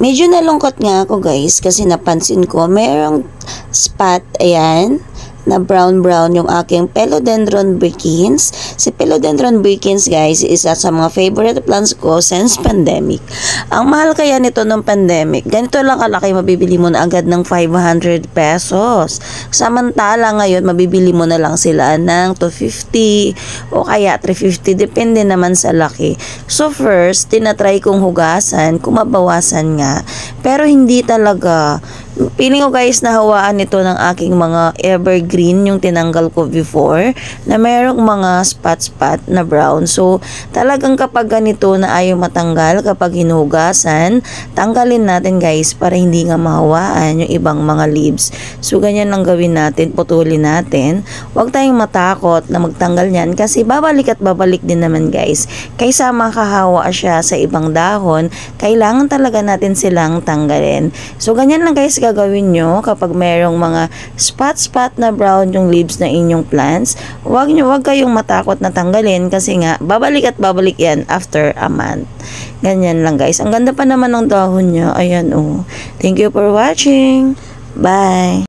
Medyo nalungkot nga ako guys kasi napansin ko merong spot, ayan, na brown yung aking Philodendron Birkins. Si Philodendron Birkins guys, isa sa mga favorite plants ko since pandemic. Ang mahal kaya nito nung pandemic, ganito lang kalaki mabibili mo na agad ng 500 pesos. Samantala ngayon mabibili mo na lang sila ng 250 o kaya 350, depende naman sa laki. So first, tinatry kong hugasan kung mabawasan nga, pero hindi talaga. Feeling ko guys, nahawaan nito ng aking mga evergreen yung tinanggal ko before na merong mga spot na brown. So talagang kapag ganito na ayaw matanggal kapag hinugasan, tanggalin natin guys para hindi nga mahawaan yung ibang mga leaves. So ganyan lang gawin natin, putulin natin. Huwag tayong matakot na magtanggal niyan kasi babalik at babalik din naman guys. Kaysa makahawa siya sa ibang dahon, kailangan talaga natin silang tanggalin. So ganyan lang guys gagawin nyo kapag merong mga spot na brown yung leaves na inyong plants. Huwag kayong matakot na tanggalin kasi nga babalik at babalik yan after a month. Ganyan lang guys. Ang ganda pa naman ng dahon niya. Ayan oh. Thank you for watching. Bye.